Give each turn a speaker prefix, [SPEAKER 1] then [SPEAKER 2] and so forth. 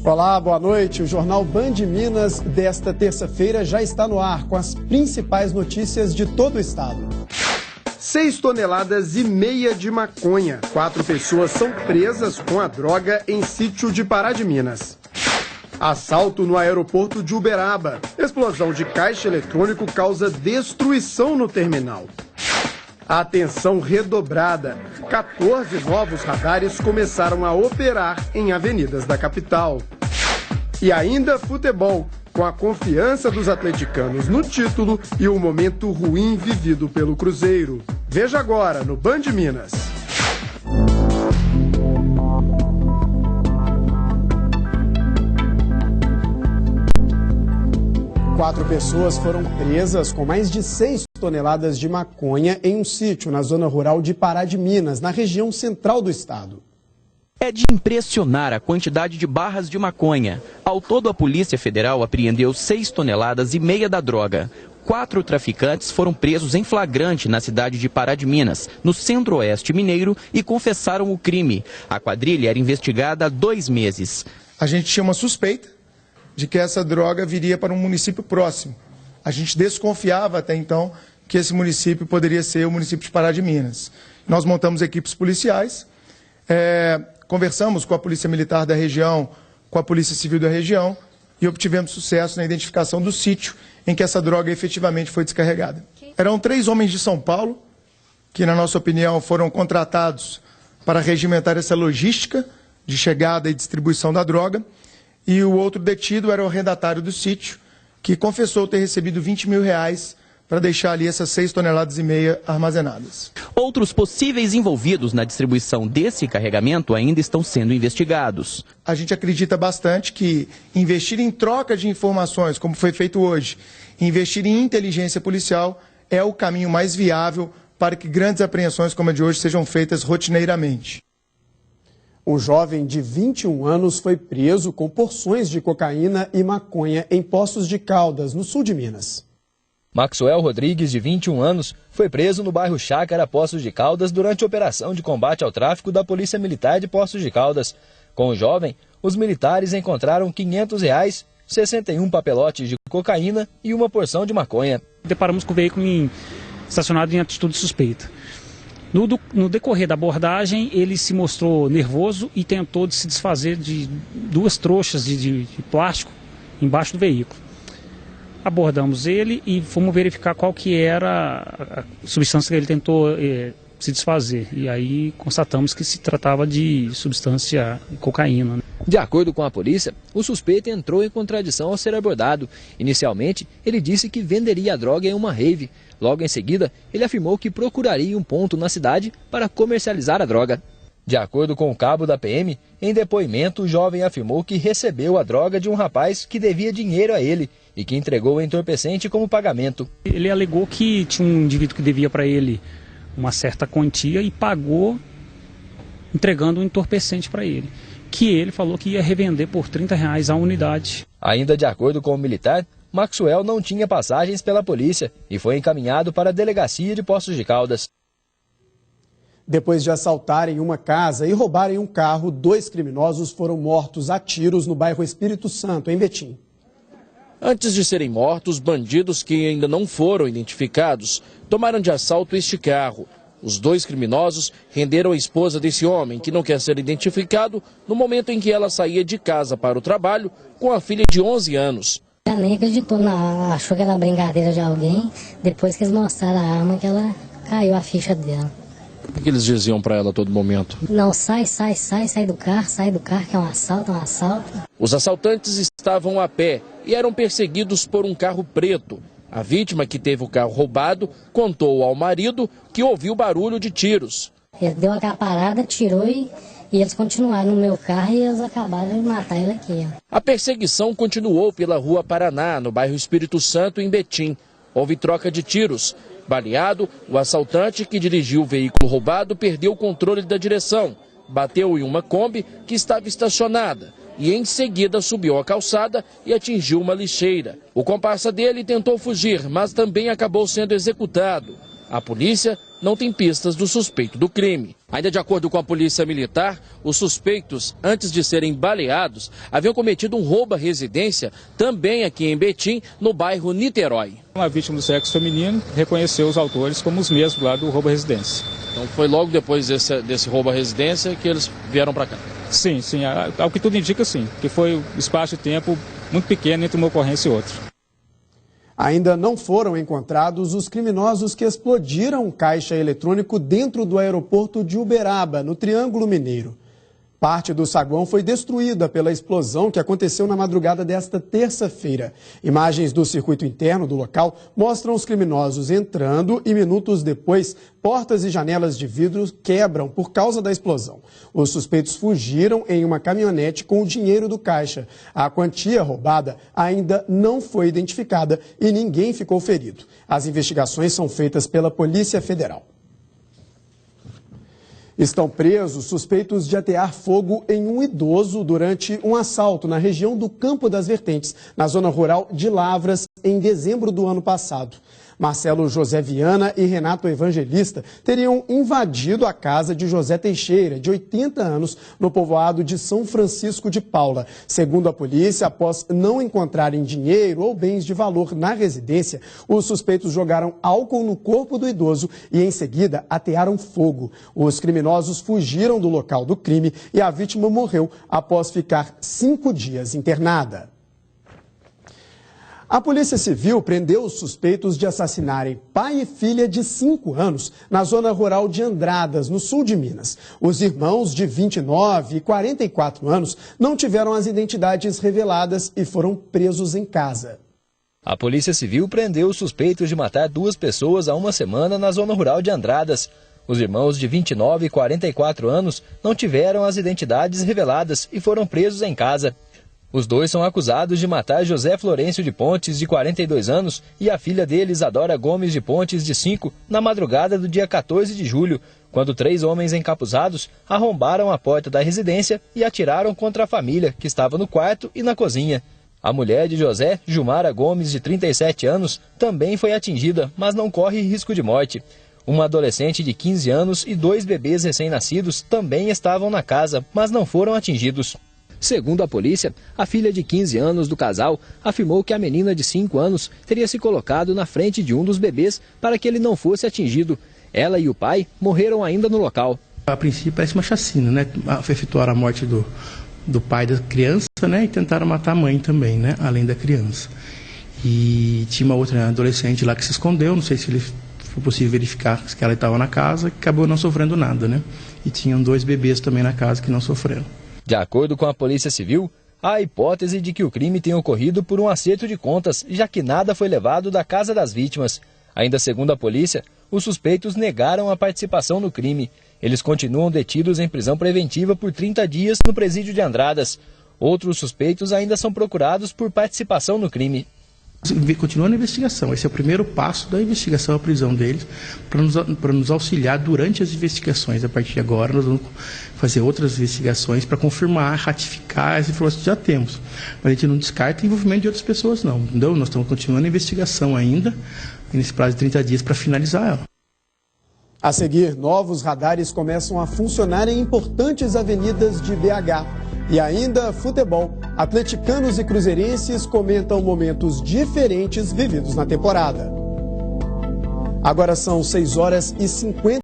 [SPEAKER 1] Olá, boa noite. O Jornal Band Minas desta terça-feira já está no ar com as principais notícias de todo o estado.
[SPEAKER 2] 6,5 toneladas de maconha. 4 pessoas são presas com a droga em sítio de Pará de Minas. Assalto no aeroporto de Uberaba. Explosão de caixa eletrônico causa destruição no terminal. Atenção redobrada. 14 novos radares começaram a operar em avenidas da capital. E ainda futebol, com a confiança dos atleticanos no título e o momento ruim vivido pelo Cruzeiro. Veja agora no Band Minas.
[SPEAKER 1] Quatro pessoas foram presas com mais de 6 toneladas de maconha em um sítio na zona rural de Pará de Minas, na região central do estado.
[SPEAKER 3] É de impressionar a quantidade de barras de maconha. Ao todo, a Polícia Federal apreendeu 6,5 toneladas da droga. 4 traficantes foram presos em flagrante na cidade de Pará de Minas, no centro-oeste mineiro, e confessaram o crime. A quadrilha era investigada há 2 meses.
[SPEAKER 4] A gente tinha uma suspeita de que essa droga viria para um município próximo. A gente desconfiava até então que esse município poderia ser o município de Pará de Minas. Nós montamos equipes policiais, conversamos com a Polícia Militar da região, com a Polícia Civil da região e obtivemos sucesso na identificação do sítio em que essa droga efetivamente foi descarregada. Eram 3 homens de São Paulo que, na nossa opinião, foram contratados para regimentar essa logística de chegada e distribuição da droga. E o outro detido era o arrendatário do sítio, que confessou ter recebido R$20 mil para deixar ali essas 6,5 toneladas armazenadas.
[SPEAKER 3] Outros possíveis envolvidos na distribuição desse carregamento ainda estão sendo investigados.
[SPEAKER 4] A gente acredita bastante que investir em troca de informações, como foi feito hoje, investir em inteligência policial é o caminho mais viável para que grandes apreensões como a de hoje sejam feitas rotineiramente.
[SPEAKER 1] Um jovem de 21 anos foi preso com porções de cocaína e maconha em Poços de Caldas, no sul de Minas.
[SPEAKER 5] Maxwell Rodrigues, de 21 anos, foi preso no bairro Chácara, Poços de Caldas, durante a operação de combate ao tráfico da Polícia Militar de Poços de Caldas. Com o jovem, os militares encontraram R$500, 61 papelotes de cocaína e uma porção de maconha.
[SPEAKER 6] Deparamos com o veículo estacionado em atitude suspeita. No decorrer da abordagem, ele se mostrou nervoso e tentou se desfazer de 2 trouxas de plástico embaixo do veículo. Abordamos ele e fomos verificar qual que era a substância que ele tentou se desfazer. E aí constatamos que se tratava de substância cocaína.
[SPEAKER 5] De acordo com a polícia, o suspeito entrou em contradição ao ser abordado. Inicialmente, ele disse que venderia a droga em uma rave. Logo em seguida, ele afirmou que procuraria um ponto na cidade para comercializar a droga. De acordo com o cabo da PM, em depoimento, o jovem afirmou que recebeu a droga de um rapaz que devia dinheiro a ele e que entregou o entorpecente como pagamento.
[SPEAKER 6] Ele alegou que tinha um indivíduo que devia para ele uma certa quantia e pagou entregando um entorpecente para ele, que ele falou que ia revender por R$30 a unidade.
[SPEAKER 5] Ainda de acordo com o militar, Maxwell não tinha passagens pela polícia e foi encaminhado para a delegacia de Poços de Caldas.
[SPEAKER 1] Depois de assaltarem uma casa e roubarem um carro, 2 criminosos foram mortos a tiros no bairro Espírito Santo, em Betim.
[SPEAKER 7] Antes de serem mortos, bandidos que ainda não foram identificados tomaram de assalto este carro. Os 2 criminosos renderam a esposa desse homem, que não quer ser identificado, no momento em que ela saía de casa para o trabalho com a filha de 11 anos.
[SPEAKER 8] Ela nem acreditou, não, achou que era brincadeira de alguém, depois que eles mostraram a arma que ela caiu a ficha dela.
[SPEAKER 7] O que eles diziam para ela a todo momento?
[SPEAKER 8] Não, sai do carro, que é um assalto.
[SPEAKER 7] Os assaltantes estavam a pé e eram perseguidos por um carro preto. A vítima, que teve o carro roubado, contou ao marido que ouviu barulho de tiros.
[SPEAKER 8] Ele deu aquela parada, tirou e eles continuaram no meu carro e eles acabaram de matar ele aqui.
[SPEAKER 7] A perseguição continuou pela Rua Paraná, no bairro Espírito Santo, em Betim. Houve troca de tiros. Baleado, o assaltante que dirigiu o veículo roubado perdeu o controle da direção, bateu em uma Kombi que estava estacionada e em seguida subiu a calçada e atingiu uma lixeira. O comparsa dele tentou fugir, mas também acabou sendo executado. A polícia não tem pistas do suspeito do crime. Ainda de acordo com a polícia militar, os suspeitos, antes de serem baleados, haviam cometido um roubo à residência, também aqui em Betim, no bairro Niterói.
[SPEAKER 9] Uma vítima do sexo feminino reconheceu os autores como os mesmos lá do roubo à residência.
[SPEAKER 7] Então foi logo depois desse roubo à residência que eles vieram para cá?
[SPEAKER 9] Sim, ao que tudo indica sim, que foi um espaço de tempo muito pequeno entre uma ocorrência e outra.
[SPEAKER 1] Ainda não foram encontrados os criminosos que explodiram um caixa eletrônico dentro do aeroporto de Uberaba, no Triângulo Mineiro. Parte do saguão foi destruída pela explosão que aconteceu na madrugada desta terça-feira. Imagens do circuito interno do local mostram os criminosos entrando e, minutos depois, portas e janelas de vidro quebram por causa da explosão. Os suspeitos fugiram em uma caminhonete com o dinheiro do caixa. A quantia roubada ainda não foi identificada e ninguém ficou ferido. As investigações são feitas pela Polícia Federal. Estão presos suspeitos de atear fogo em um idoso durante um assalto na região do Campo das Vertentes, na zona rural de Lavras, em dezembro do ano passado. Marcelo José Viana e Renato Evangelista teriam invadido a casa de José Teixeira, de 80 anos, no povoado de São Francisco de Paula. Segundo a polícia, após não encontrarem dinheiro ou bens de valor na residência, os suspeitos jogaram álcool no corpo do idoso e, em seguida, atearam fogo. Os criminosos fugiram do local do crime e a vítima morreu após ficar 5 dias internada. A Polícia Civil prendeu os suspeitos de assassinarem pai e filha de 5 anos na zona rural de Andradas, no sul de Minas. Os irmãos de 29 e 44 anos não tiveram as identidades reveladas e foram presos em casa.
[SPEAKER 5] A Polícia Civil prendeu os suspeitos de matar 2 pessoas há uma semana na zona rural de Andradas. Os irmãos de 29 e 44 anos não tiveram as identidades reveladas e foram presos em casa. Os 2 são acusados de matar José Florencio de Pontes, de 42 anos, e a filha dele, Isadora Gomes de Pontes, de 5, na madrugada do dia 14 de julho, quando 3 homens encapuzados arrombaram a porta da residência e atiraram contra a família, que estava no quarto e na cozinha. A mulher de José, Jumara Gomes, de 37 anos, também foi atingida, mas não corre risco de morte. Uma adolescente de 15 anos e 2 bebês recém-nascidos também estavam na casa, mas não foram atingidos. Segundo a polícia, a filha de 15 anos do casal afirmou que a menina de 5 anos teria se colocado na frente de um dos bebês para que ele não fosse atingido. Ela e o pai morreram ainda no local.
[SPEAKER 10] A princípio parece uma chacina, né? Efetuaram a morte do pai da criança, né? E tentaram matar a mãe também, né? Além da criança. E tinha uma outra adolescente lá que se escondeu, não sei se foi possível verificar que ela estava na casa, e acabou não sofrendo nada, né? E tinham 2 bebês também na casa que não sofreram.
[SPEAKER 5] De acordo com a Polícia Civil, há a hipótese de que o crime tenha ocorrido por um acerto de contas, já que nada foi levado da casa das vítimas. Ainda segundo a polícia, os suspeitos negaram a participação no crime. Eles continuam detidos em prisão preventiva por 30 dias no presídio de Andradas. Outros suspeitos ainda são procurados por participação no crime.
[SPEAKER 10] Continuando a investigação, esse é o primeiro passo da investigação, a prisão deles, para nos auxiliar durante as investigações. A partir de agora, nós vamos fazer outras investigações para confirmar, ratificar as informações que já temos. Mas a gente não descarta o envolvimento de outras pessoas, não. Entendeu? Nós estamos continuando a investigação ainda, nesse prazo de 30 dias, para finalizar ela.
[SPEAKER 1] A seguir, novos radares começam a funcionar em importantes avenidas de BH. E ainda futebol. Atleticanos e cruzeirenses comentam momentos diferentes vividos na temporada. Agora são 6h50.